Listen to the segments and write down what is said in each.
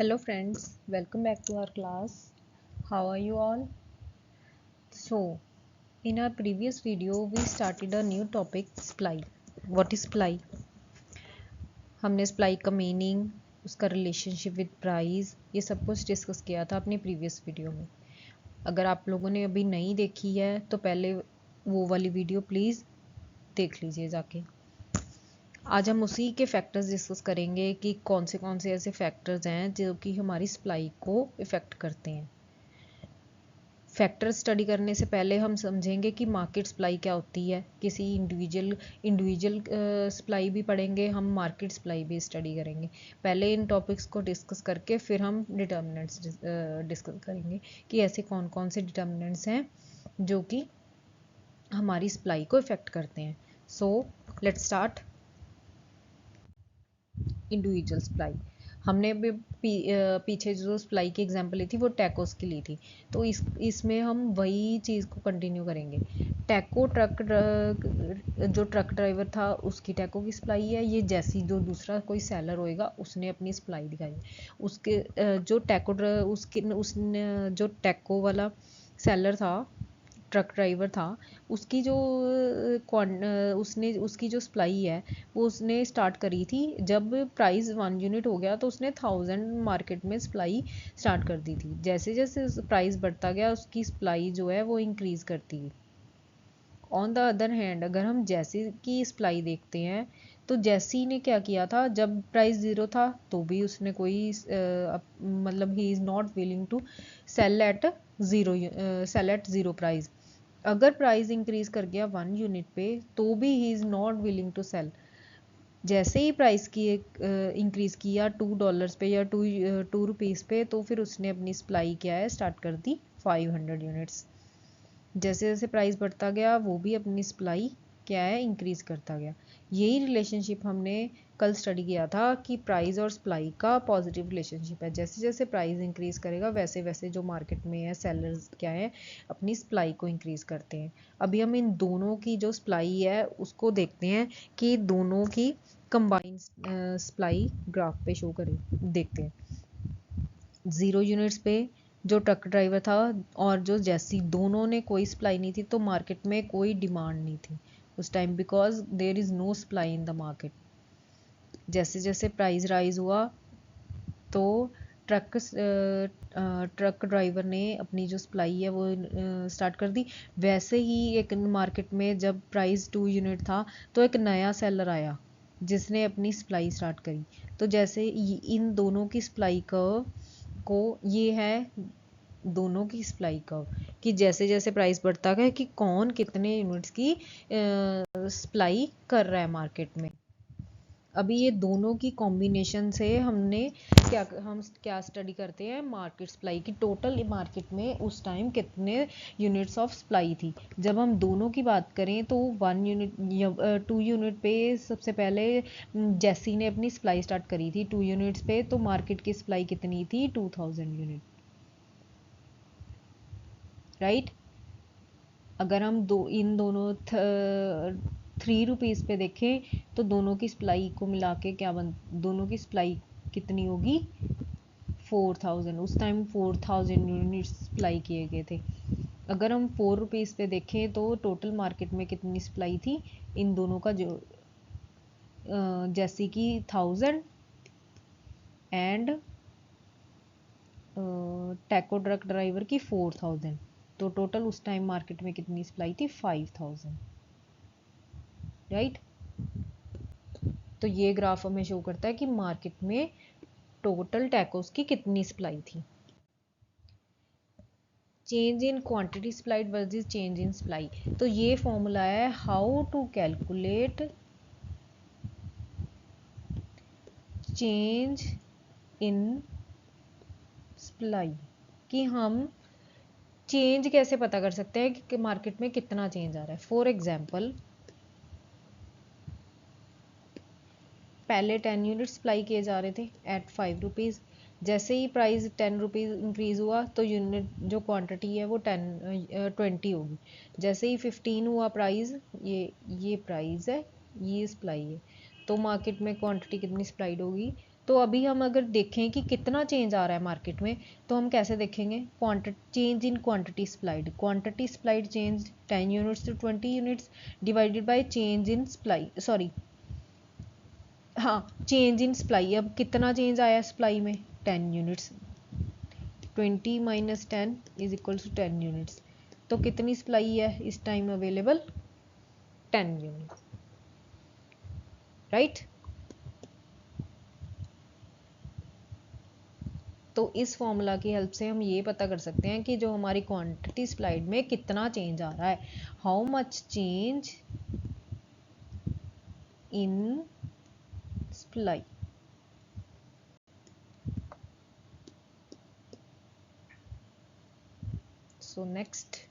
Hello friends, welcome back to our class. How are you all? So, in our previous video we started a new topic, supply. What is supply? हमने supply का meaning, उसका relationship with price, ये सब कुछ discuss किया था अपनी previous video में. अगर आप लोगों ने अभी नहीं देखी है तो पहले वो वाली वीडियो प्लीज़ देख लीजिए जाके. आज हम उसी के फैक्टर्स डिस्कस करेंगे कि कौन से ऐसे फैक्टर्स हैं जो कि हमारी सप्लाई को इफ़ेक्ट करते हैं. फैक्टर स्टडी करने से पहले हम समझेंगे कि मार्केट सप्लाई क्या होती है. किसी इंडिविजुअल सप्लाई भी पढ़ेंगे, हम मार्केट सप्लाई भी स्टडी करेंगे. पहले इन टॉपिक्स को डिस्कस करके फिर हम डिटर्मिनेंट्स डिस्कस करेंगे कि ऐसे कौन कौन से डिटर्मिनेंट्स हैं जो कि हमारी सप्लाई को इफ़ेक्ट करते हैं. So let's start. Individual supply हमने भी पीछे जो सप्लाई की एग्जांपल ली थी वो टैकोस की ली थी, तो इसमें हम वही चीज़ को कंटिन्यू करेंगे. टैको जो ट्रक ड्राइवर था उसकी टैको की सप्लाई है. ये जैसी जो दूसरा कोई सेलर होएगा उसने अपनी सप्लाई दिखाई. उसके जो उसने जो टैको वाला सेलर था, ट्रक ड्राइवर था, उसकी जो उसकी जो सप्लाई है वो उसने स्टार्ट करी थी जब प्राइस 1 यूनिट हो गया तो उसने 1000 मार्केट में सप्लाई स्टार्ट कर दी थी. जैसे जैसे प्राइस बढ़ता गया उसकी सप्लाई जो है वो इंक्रीज़ करती गई. ऑन द अदर हैंड अगर हम जैसी की सप्लाई देखते हैं तो जैसी ने क्या किया था, जब प्राइस ज़ीरो था तो भी उसने कोई मतलब he is not willing to sell at zero price. अगर प्राइस इंक्रीज कर गया 1 यूनिट पे तो भी he is not willing to sell. जैसे ही प्राइस की इंक्रीज़ किया $2 पे या टू रुपीज़ पे तो फिर उसने अपनी सप्लाई क्या है स्टार्ट कर दी 500 यूनिट्स. जैसे जैसे प्राइस बढ़ता गया वो भी अपनी सप्लाई क्या है इंक्रीज़ करता गया. यही रिलेशनशिप हमने कल स्टडी किया था कि प्राइस और सप्लाई का पॉजिटिव रिलेशनशिप है. जैसे जैसे प्राइस इंक्रीज़ करेगा वैसे वैसे जो मार्केट में है सेलर्स क्या है अपनी सप्लाई को इंक्रीज़ करते हैं. अभी हम इन दोनों की जो सप्लाई है उसको देखते हैं कि दोनों की कंबाइंड सप्लाई ग्राफ पे शो करें. देखते हैं 0 यूनिट्स पे जो ट्रक ड्राइवर था और जो जैसी, दोनों ने कोई सप्लाई नहीं थी तो मार्केट में कोई डिमांड नहीं थी उस time, because there is no supply in the market. जैसे जैसे प्राइस राइज हुआ तो ट्रक ड्राइवर ने अपनी जो सप्लाई है वो स्टार्ट कर दी. वैसे ही एक मार्केट में जब प्राइस 2 यूनिट था तो एक नया सेलर आया जिसने अपनी सप्लाई स्टार्ट करी. तो जैसे इन दोनों की सप्लाई को ये है दोनों की सप्लाई कर्व कि जैसे जैसे प्राइस बढ़ता गया कि कौन कितने यूनिट्स की सप्लाई कर रहा है मार्केट में. अभी ये दोनों की कॉम्बिनेशन से हम क्या स्टडी करते हैं मार्केट सप्लाई की. टोटल मार्केट में उस टाइम कितने यूनिट्स ऑफ सप्लाई थी. जब हम दोनों की बात करें तो 1 यूनिट या 2 यूनिट पे सबसे पहले जैसी ने अपनी सप्लाई स्टार्ट करी थी 2 यूनिट्स पे, तो मार्केट की सप्लाई कितनी थी 2000 यूनिट, राइट. अगर हम इन दोनों 3 रुपीज़ पे देखें तो दोनों की सप्लाई को मिला के दोनों की सप्लाई कितनी होगी 4000. उस टाइम 4000 यूनिट सप्लाई किए गए थे. अगर हम 4 रुपीज़ पे देखें तो टोटल मार्केट में कितनी सप्लाई थी इन दोनों का, जो जैसे कि 1000 एंड टैको ट्रक ड्राइवर की 4000, तो टोटल उस टाइम मार्केट में कितनी सप्लाई थी 5000, राइट. तो ये ग्राफ हमें शो करता है कि मार्केट में टोटल टैकोस की कितनी सप्लाई थी. Change in quantity supplied versus change in supply. तो ये फॉर्मूला है how to calculate change in supply, कि हम चेंज कैसे पता कर सकते हैं कि मार्केट में कितना चेंज आ रहा है. फॉर एग्जाम्पल पहले 10 यूनिट सप्लाई किए जा रहे थे एट 5 रुपीज़. जैसे ही प्राइस 10 रुपीज़ इंक्रीज़ हुआ तो यूनिट जो क्वांटिटी है वो 20 होगी. जैसे ही 15 हुआ प्राइस, ये प्राइस है, ये सप्लाई है, तो मार्केट में क्वांटिटी कितनी सप्लाइड होगी, तो तो अभी हम अगर देखें कि कितना चेंज आ रहा है मार्केट में, तो हम कैसे देखेंगे? Change in quantity supplied change 10 units to 20 units divided by change in supply, sorry हाँ, चेंज इन सप्लाई। अब कितना चेंज आया सप्लाई में? 10 units. 20 minus 10 is equal to 10 units. तो कितनी सप्लाई है इस टाइम अवेलेबल? 10 units, right. तो इस फॉर्मूला की हेल्प से हम ये पता कर सकते हैं कि जो हमारी क्वांटिटी सप्लाइड में कितना चेंज आ रहा है, how much change in supply. So next,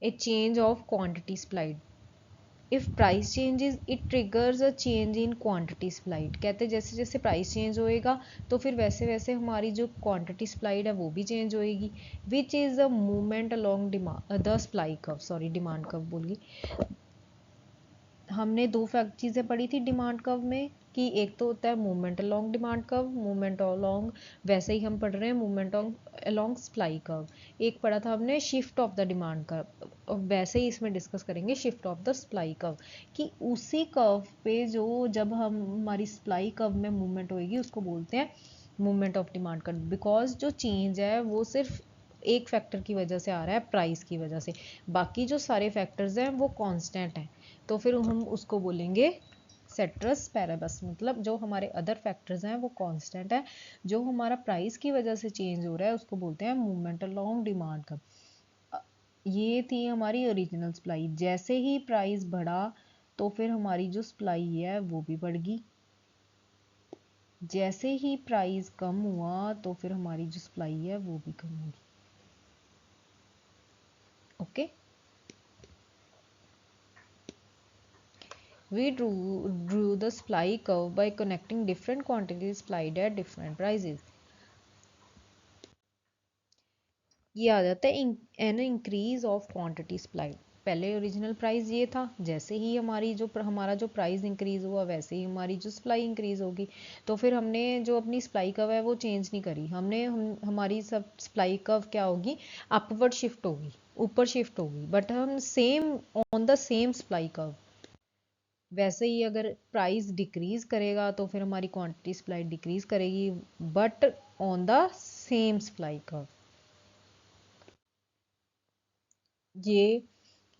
a change of quantity supplied. If price changes it triggers a change in quantity supplied. कहते हैं जैसे जैसे प्राइस चेंज होएगा तो फिर वैसे वैसे हमारी जो क्वांटिटी सप्लाइड है वो भी चेंज होएगी, which is a movement along demand the supply curve, sorry demand curve बोल गई। हमने दो चीज़ें पढ़ी थी डिमांड कर्व में कि एक तो होता है movement along demand curve, movement along, वैसे ही हम पढ़ रहे हैं मूवमेंट अलोंग सप्लाई कर्व। एक पढ़ा था हमने shift of the demand curve, वैसे ही इसमें डिस्कस करेंगे shift of the supply curve, कि उसी कर्व पे जो जब हम हमारी सप्लाई कर्व में मूवमेंट होगी उसको बोलते हैं movement of demand curve, because जो चेंज है वो सिर्फ एक फैक्टर की वजह से आ रहा है, प्राइस की वजह से, बाकी जो सारे फैक्टर्स हैं वो कांस्टेंट हैं। तो फिर हम उसको बोलेंगे सेट्रस पैराबस, मतलब जो हमारे अदर फैक्टर्स हैं वो कांस्टेंट है, जो हमारा प्राइस की वजह से चेंज हो रहा है उसको बोलते हैं मूवमेंट अलोंग डिमांड कर्व। ये थी हमारी ओरिजिनल सप्लाई। जैसे ही प्राइस बढ़ा तो फिर हमारी जो सप्लाई है वो भी बढ़ गई, जैसे ही प्राइस कम हुआ तो फिर हमारी जो सप्लाई है वो भी कम होगी। Okay, we drew the supply curve by connecting different quantities supplied at different prices. ये आ जाता है an increase of quantity supplied. पहले ओरिजिनल प्राइस ये था, जैसे ही हमारा जो प्राइस इंक्रीज हुआ वैसे ही हमारी जो सप्लाई इंक्रीज होगी। तो फिर हमने जो अपनी सप्लाई कर्व है वो चेंज नहीं करी, हमारी सब सप्लाई कर्व क्या होगी? अपवर्ड शिफ्ट होगी, ऊपर शिफ्ट होगी, बट हम same on the same supply curve. वैसे ही अगर प्राइस डिक्रीज करेगा तो फिर हमारी क्वांटिटी सप्लाई डिक्रीज करेगी, but on the same supply curve.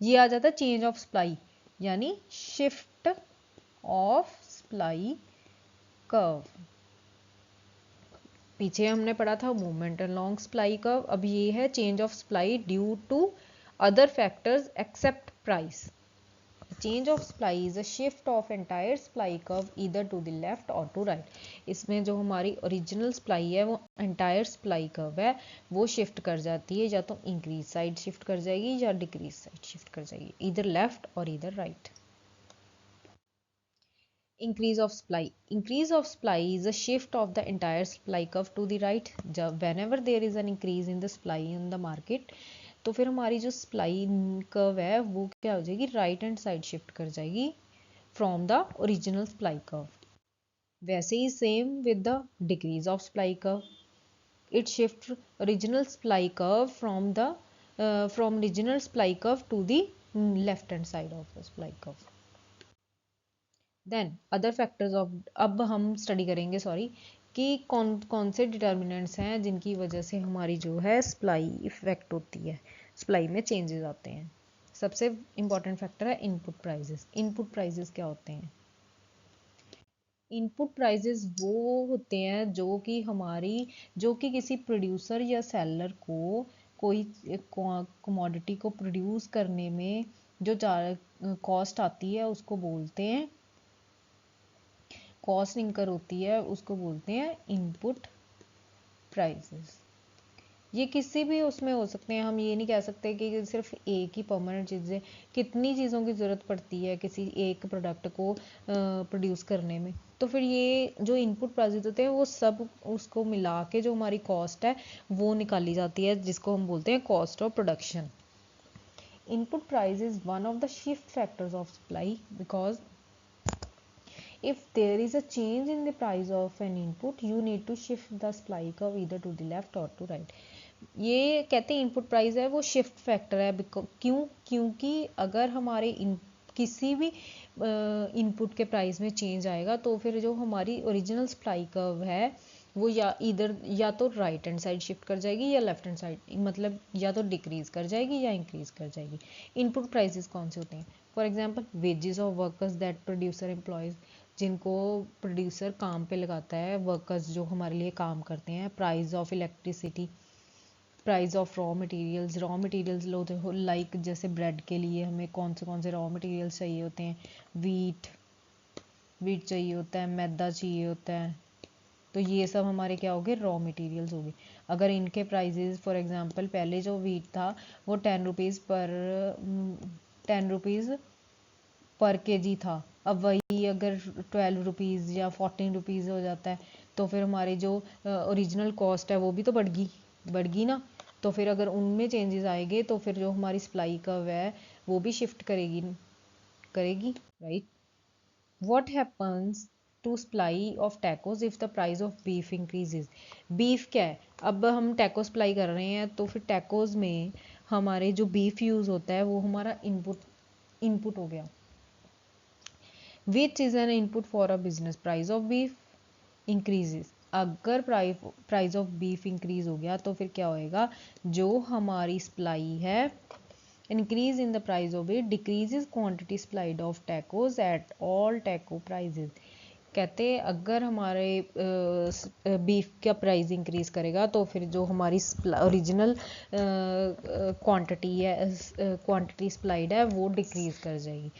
ये आ जाता है चेंज ऑफ सप्लाई, यानी शिफ्ट ऑफ सप्लाई कर्व। पीछे हमने पढ़ा था मूवमेंट अलोंग सप्लाई कर्व, अब ये है change of supply due to other factors except price. Change of supply is a shift of entire supply curve either to the left or to right. इसमें जो हमारी ओरिजिनल सप्लाई है वो entire supply curve है वो shift कर जाती है, या तो इंक्रीज साइड शिफ्ट कर जाएगी या डिक्रीज साइड शिफ्ट कर जाएगी, इधर लेफ्ट और इधर right. Increase of supply is a shift of the entire supply curve to the right. Whenever there is an increase in the supply in the market, तो फिर हमारी जो सप्लाई कर्व है वो क्या हो जाएगी? राइट हैंड साइड शिफ्ट कर जाएगी from the original supply curve. वैसे ही same with the decrease of supply curve, it shift original supply curve from original supply curve to the left hand side of the supply curve. Then other factors of, अब हम study करेंगे कि कौन कौन से determinants हैं जिनकी वजह से हमारी जो है सप्लाई इफेक्ट होती है, सप्लाई में चेंजेस आते हैं। सबसे इंपॉर्टेंट फैक्टर है इनपुट प्राइजेस। इनपुट प्राइजेस क्या होते हैं? इनपुट प्राइजेस वो होते हैं जो कि किसी प्रोड्यूसर या सेलर को कोई कमोडिटी को प्रोड्यूस करने में जो कॉस्ट आती है उसको बोलते हैं, कॉस्ट इंकर होती है उसको बोलते हैं इनपुट प्राइसेस। ये किसी भी उसमें हो सकते हैं, हम ये नहीं कह सकते कि सिर्फ एक ही परमानेंट चीज़ें, कितनी चीज़ों की ज़रूरत पड़ती है किसी एक प्रोडक्ट को प्रोड्यूस करने में। तो फिर ये जो इनपुट प्राइसेस होते हैं वो सब उसको मिला के जो हमारी कॉस्ट है वो निकाली जाती है, जिसको हम बोलते हैं cost of production. Input price is one of the shift factors of supply because if there is a change in the price of an input you need to shift the supply curve either to the left or to right. ये कहते हैं input price है वो shift factor है, क्यों, क्योंकि अगर हमारे किसी भी इनपुट के प्राइस में चेंज आएगा तो फिर जो हमारी ओरिजिनल सप्लाई कर्व है वो या तो राइट हैंड साइड शिफ्ट कर जाएगी या लेफ्ट हैंड साइड, मतलब या तो डिक्रीज कर जाएगी या इंक्रीज कर जाएगी। इनपुट प्राइसेस कौन से होते हैं? For example wages of workers that producer employees, जिनको प्रोड्यूसर काम पे लगाता है, वर्कर्स जो हमारे लिए काम करते हैं। Price of electricity, price of raw materials low like जैसे ब्रेड के लिए हमें कौन से रॉ मटेरियल्स चाहिए होते हैं, वीट चाहिए होता है, मैदा चाहिए होता है, तो ये सब हमारे क्या हो गए, रॉ मटेरियल्स हो गए। अगर इनके प्राइजेज फॉर एग्जांपल पहले जो वीट था वो 10 रुपीज़ पर केजी था, अब वही अगर 12 रुपीज़ या 14 रुपीज़ हो जाता है तो फिर हमारी जो ओरिजिनल कॉस्ट है वो भी तो बढ़ गई ना। तो फिर अगर उनमें चेंजेस आएंगे तो फिर जो हमारी सप्लाई कर्व है वो भी शिफ्ट करेगी right. What happens to supply of tacos if the price of beef increases? Beef क्या है, अब हम टैको सप्लाई कर रहे हैं तो फिर टैकोस में हमारे जो बीफ यूज़ होता है वो हमारा इनपुट हो गया। Which is an input for a business, price of beef increases. अगर प्राइस ऑफ बीफ इंक्रीज हो गया तो फिर क्या होएगा, जो हमारी सप्लाई है, increase in the price of it decreases quantity supplied of tacos at all taco prices. कहते हैं अगर हमारे बीफ का प्राइस इंक्रीज करेगा तो फिर जो हमारी ओरिजिनल क्वांटिटी सप्लाइड है वो डिक्रीज कर जाएगी।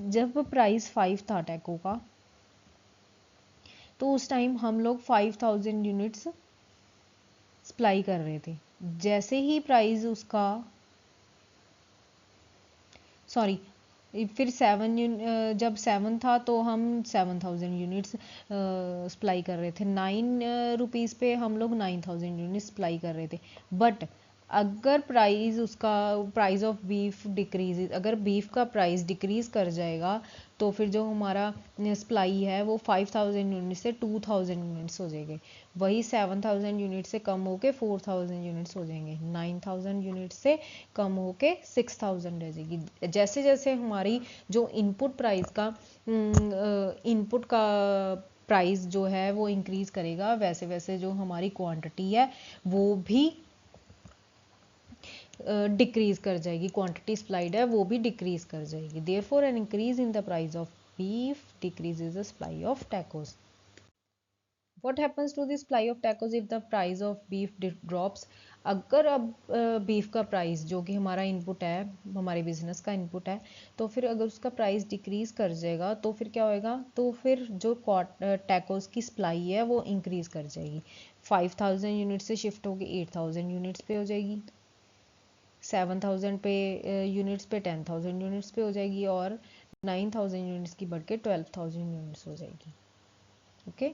जब प्राइस 5 था टैको का तो उस टाइम हम लोग 5000 यूनिट्स सप्लाई कर रहे थे। जैसे ही प्राइस उसका फिर जब 7 था तो हम 7000 यूनिट्स सप्लाई कर रहे थे। 9 रुपीज़ पे हम लोग 9000 यूनिट्स सप्लाई कर रहे थे। बट अगर प्राइस ऑफ बीफ डिक्रीज, अगर बीफ का प्राइस डिक्रीज कर जाएगा तो फिर जो हमारा सप्लाई है वो 5000 यूनिट से 2000 यूनिट्स हो जाएंगे। वही 7000 यूनिट से कम होके 4000 यूनिट्स हो जाएंगे। 9000 यूनिट से कम होके 6000 रह जाएगी। जैसे जैसे हमारी जो इनपुट का प्राइस जो है वो इंक्रीज करेगा वैसे वैसे जो हमारी क्वांटिटी है वो भी डिक्रीज कर जाएगी, क्वांटिटी सप्लाइड है वो भी डिक्रीज कर जाएगी। Therefore an increase in the price of beef decreases the supply of tacos. What happens to the supply of tacos if the price of beef drops? अगर अब बीफ का प्राइस जो कि हमारा इनपुट है, हमारे बिजनेस का इनपुट है, तो फिर अगर उसका प्राइस डिक्रीज कर जाएगा तो फिर क्या होएगा, तो फिर जो टैकोस की सप्लाई है वो इंक्रीज कर जाएगी। 5000 यूनिट से शिफ्ट होगी 8000 यूनिट्स पे हो जाएगी, 7000 पे यूनिट्स पे 10000 यूनिट्स पे हो जाएगी और 9000 यूनिट्स की बढ़ के 12000 यूनिट्स हो जाएगी। Okay,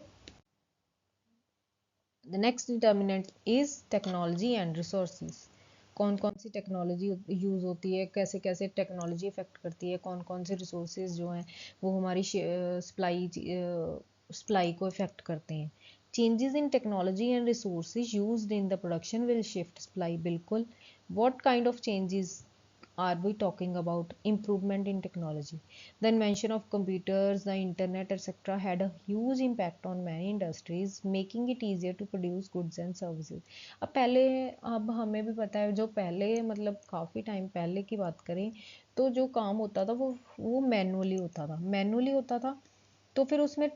the next determinant is technology and resources. कौन कौन सी टेक्नोलॉजी यूज़ होती है, कैसे कैसे टेक्नोलॉजी इफेक्ट करती है, कौन कौन से रिसोर्सेज जो हैं वो हमारी सप्लाई को इफेक्ट करते हैं। Changes in technology and resources used in the production will shift supply. बिल्कुल, what kind of changes are we talking about? Improvement in technology. The invention of computers, the internet, etc. had a huge impact on many industries, making it easier to produce goods and services. अब हमें भी पता है, जो पहले मतलब काफ़ी time पहले की बात करें तो जो काम होता था वो मैनुअली होता था। तो फिर उसमें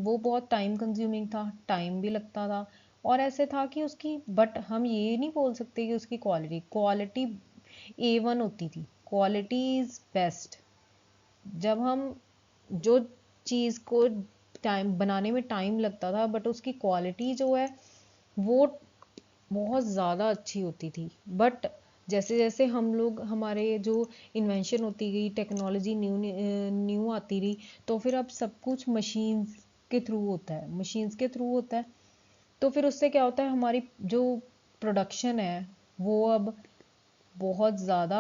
वो बहुत टाइम कंज्यूमिंग था, टाइम भी लगता था और ऐसे था कि उसकी, बट हम ये नहीं बोल सकते कि उसकी क्वालिटी A1 होती थी, क्वालिटी इज बेस्ट। जब हम जो चीज़ को टाइम बनाने में टाइम लगता था बट उसकी क्वालिटी जो है वो बहुत ज़्यादा अच्छी होती थी। बट जैसे जैसे हमारे जो इन्वेंशन होती गई, टेक्नोलॉजी न्यू आती रही, तो फिर अब सब कुछ मशीन्स के थ्रू होता है। तो फिर उससे क्या होता है, हमारी जो प्रोडक्शन है वो अब बहुत ज़्यादा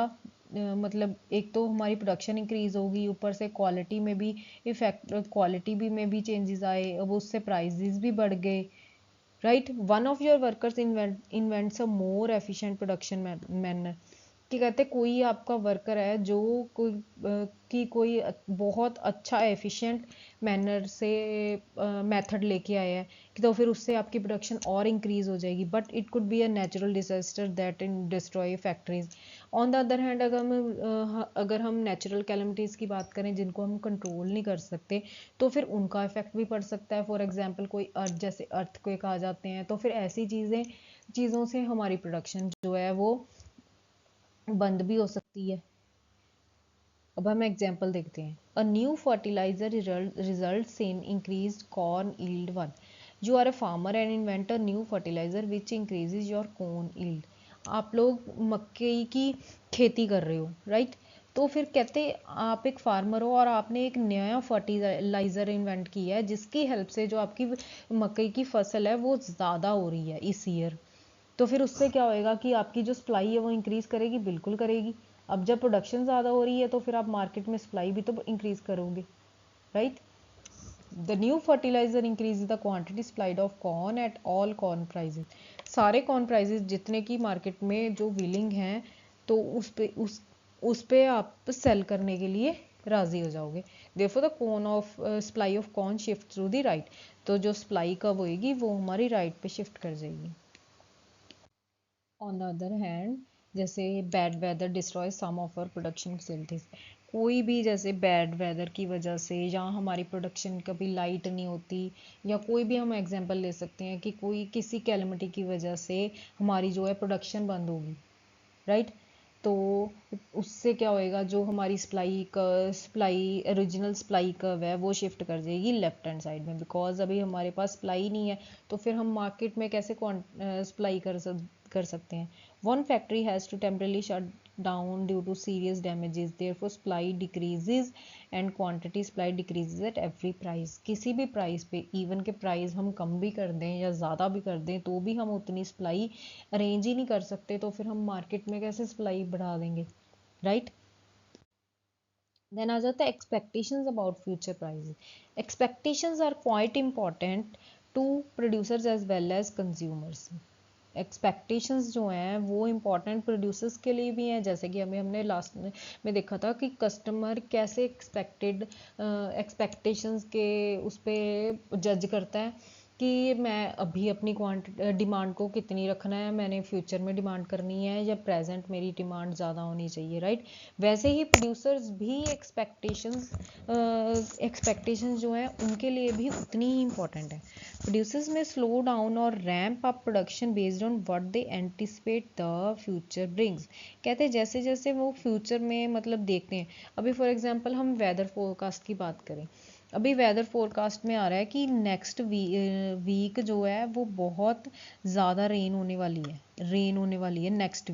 मतलब एक तो हमारी प्रोडक्शन इंक्रीज होगी, ऊपर से क्वालिटी में भी इफेक्ट, क्वालिटी भी में भी चेंजेस आए, अब उससे प्राइजेस भी बढ़ गए, right. One of your workers invents a more efficient production manner, कि कहते कोई आपका वर्कर है जो कोई बहुत अच्छा एफिशिएंट मैनर से मेथड लेके आया है, कि तो फिर उससे आपकी प्रोडक्शन और इंक्रीज हो जाएगी, but it could be a natural disaster that in destroy factories. On the other hand अगर हम नेचुरल कैलमिटीज़ की बात करें जिनको हम कंट्रोल नहीं कर सकते, तो फिर उनका इफेक्ट भी पड़ सकता है। फॉर एग्जाम्पल कोई अर्थ, जैसे अर्थक्वेक आ जाते हैं, तो फिर ऐसी चीज़ों से हमारी प्रोडक्शन जो है वो बंद भी हो सकती है। अब हम एग्जाम्पल देखते हैं। A new fertiliser results in increased corn yield. One, you are a farmer and invent a new fertiliser which increases your corn yield. आप लोग मक्के की खेती कर रहे हो, राइट। तो फिर कहते आप एक फार्मर हो और आपने एक नया फर्टिलाइजर इन्वेंट किया है जिसकी हेल्प से जो आपकी मकई की फसल है वो ज़्यादा हो रही है इस ईयर। तो फिर उससे क्या होएगा कि आपकी जो सप्लाई है वो इंक्रीज करेगी, बिल्कुल करेगी। अब जब प्रोडक्शन ज़्यादा हो रही है तो फिर आप मार्केट में सप्लाई भी तो इंक्रीज करोगे, right. The new fertiliser increase the quantity supplied of corn at all corn prices. सारे कॉर्न प्राइजेस जितने की मार्केट में जो विलिंग हैं, तो उस पे आप सेल करने के लिए राजी हो जाओगे। Therefore the corn of supply of corn shift through the right. तो जो सप्लाई कब होएगी वो हमारी राइट पे शिफ्ट कर जाएगी। ऑन द अदर हैंड, जैसे bad weather destroy some of our production facilities. कोई भी जैसे बैड वेदर की वजह से या हमारी प्रोडक्शन कभी लाइट नहीं होती, या कोई भी हम एग्जांपल ले सकते हैं कि कोई किसी कैलमिटी की वजह से हमारी जो है प्रोडक्शन बंद होगी, राइट। तो उससे क्या होएगा, जो हमारी सप्लाई ओरिजिनल सप्लाई कर्व है वो शिफ्ट कर जाएगी लेफ्ट हैंड साइड में, बिकॉज अभी हमारे पास सप्लाई नहीं है, तो फिर हम मार्केट में कैसे सप्लाई कर सकते हैं। One factory has to temporarily shut down due to serious damages, therefore supply decreases and quantity supply decreases at every price. किसी भी प्राइस पे, इवन के प्राइस हम कम भी कर दें या ज़्यादा भी कर दें तो भी हम उतनी सप्लाई अरेंज ही नहीं कर सकते, तो फिर हम मार्केट में कैसे सप्लाई बढ़ा देंगे, राइट। देन आ जाता है expectations about future prices. Expectations are quite important to producers as well as consumers. Expectations जो हैं वो इम्पॉर्टेंट प्रोड्यूसर्स के लिए भी हैं, जैसे कि हमने लास्ट में देखा था कि कस्टमर कैसे एक्सपेक्टेशंस के उस पर जज करता है कि मैं अभी अपनी डिमांड को कितनी रखना है, मैंने फ्यूचर में डिमांड करनी है या प्रेजेंट मेरी डिमांड ज़्यादा होनी चाहिए, राइट। वैसे ही प्रोड्यूसर्स भी एक्सपेक्टेशंस जो हैं उनके लिए भी उतनी ही इंपॉर्टेंट है। प्रोड्यूसर्स में स्लो डाउन और ramp up production based on what they anticipate the future brings. कहते हैं जैसे जैसे वो फ्यूचर में मतलब देखते हैं। अभी फॉर एग्जांपल हम वेदर फोरकास्ट की बात करें, अभी वेदर फोरकास्ट में आ रहा है कि नेक्स्ट वीक जो है वो बहुत ज़्यादा रेन होने वाली है नेक्स्ट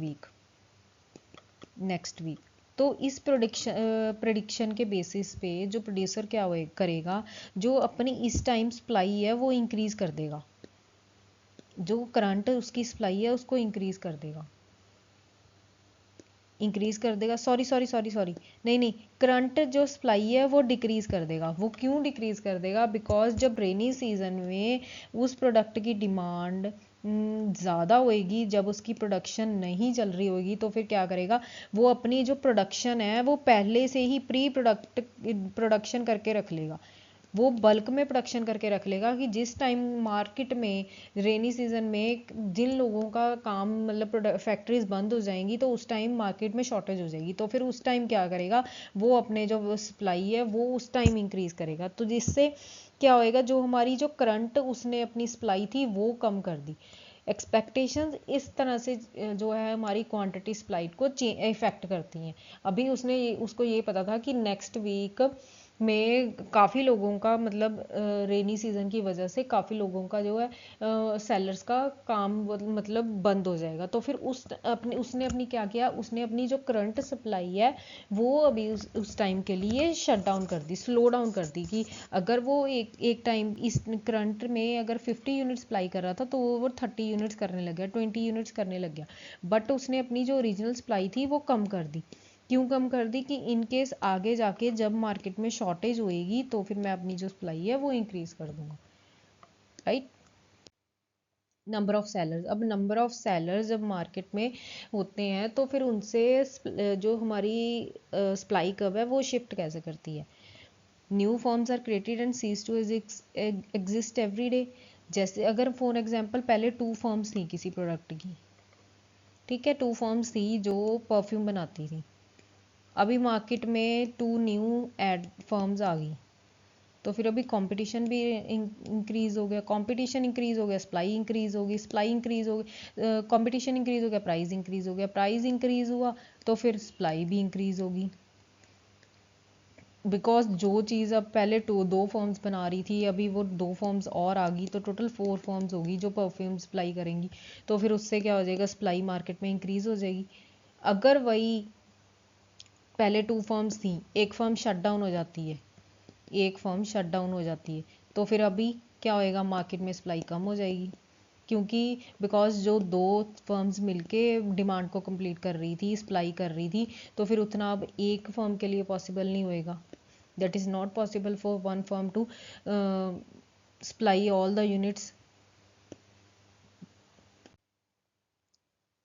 वीक। तो इस प्रोडिक्शन के बेसिस पे जो प्रोड्यूसर क्या करेगा, जो अपनी इस टाइम सप्लाई है वो इंक्रीज कर देगा, जो करंट उसकी सप्लाई है उसको सॉरी नहीं, करंट जो सप्लाई है वो डिक्रीज कर देगा। वो क्यों डिक्रीज कर देगा, बिकॉज जब रेनी सीजन में उस प्रोडक्ट की डिमांड ज़्यादा होएगी, जब उसकी प्रोडक्शन नहीं चल रही होगी, तो फिर क्या करेगा, वो अपनी जो प्रोडक्शन है वो पहले से ही प्रोडक्शन करके रख लेगा। वो बल्क में प्रोडक्शन करके रख लेगा कि जिस टाइम मार्केट में रेनी सीजन में जिन लोगों का काम मतलब फैक्ट्रीज बंद हो जाएंगी, तो उस टाइम मार्केट में शॉर्टेज हो जाएगी, तो फिर उस टाइम क्या करेगा, वो अपने जो सप्लाई है वो उस टाइम इंक्रीज करेगा। तो जिससे क्या होएगा, जो हमारी जो करंट उसने अपनी सप्लाई थी वो कम कर दी। एक्सपेक्टेशंस इस तरह से जो है हमारी क्वांटिटी सप्लाई को इफेक्ट करती हैं। अभी उसको ये पता था कि नेक्स्ट वीक में काफ़ी लोगों का मतलब रेनी सीजन की वजह से काफ़ी लोगों का जो है सेलर्स का काम मतलब बंद हो जाएगा, तो फिर उसने अपनी क्या किया, उसने अपनी जो करंट सप्लाई है वो अभी उस टाइम के लिए शट डाउन कर दी, स्लो डाउन कर दी, कि अगर वो एक टाइम इस करंट में अगर 50 यूनिट सप्लाई कर रहा था तो वो 30 यूनिट्स करने लग गया, 20 यूनिट्स करने लग गया, बट उसने अपनी जो ओरिजिनल सप्लाई थी वो कम कर दी। क्यों कम कर दी कि इन केस आगे जाके जब मार्केट में शॉर्टेज होएगी तो फिर मैं अपनी जो सप्लाई है वो इंक्रीज कर दूंगा, राइट। नंबर ऑफ सेलर्स, अब नंबर ऑफ सेलर्स जब मार्केट में होते हैं तो फिर उनसे जो हमारी सप्लाई कर्व है वो शिफ्ट कैसे करती है। New firms are created and cease to exist every day. जैसे अगर फॉर एग्जांपल पहले 2 फॉर्म्स थी किसी प्रोडक्ट की, ठीक है, 2 फॉर्म्स थी जो परफ्यूम बनाती थी, अभी मार्केट में 2 न्यू एड फर्म्स आ गई, तो फिर अभी कंपटीशन भी इंक्रीज हो गया, कंपटीशन इंक्रीज हो गया, सप्लाई इंक्रीज होगी, सप्लाई इंक्रीज हो गई, कंपटीशन इंक्रीज हो गया, प्राइस इंक्रीज हो गया, प्राइस इंक्रीज हुआ तो फिर सप्लाई भी इंक्रीज होगी। बिकॉज जो चीज़ अब पहले 2 फॉर्म्स बना रही थी, अभी वो 2 फॉर्म्स और आ गई, तो टोटल 4 फॉर्म्स होगी जो परफ्यूम सप्लाई करेंगी, तो फिर उससे क्या हो जाएगा, सप्लाई मार्केट में इंक्रीज हो जाएगी। अगर वही पहले 2 फर्म्स थी, एक फर्म शट डाउन हो जाती है, एक फर्म शट डाउन हो जाती है, तो फिर अभी क्या होएगा, मार्केट में सप्लाई कम हो जाएगी, क्योंकि बिकॉज जो 2 फर्म्स मिलके डिमांड को कंप्लीट कर रही थी, सप्लाई कर रही थी, तो फिर उतना अब एक फर्म के लिए पॉसिबल नहीं होएगा। That is not possible for one firm to supply all the units.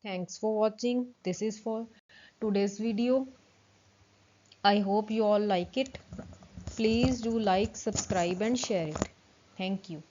Thanks for watching. This is for today's video. I hope you all like it. Please do like, subscribe and share it. Thank you.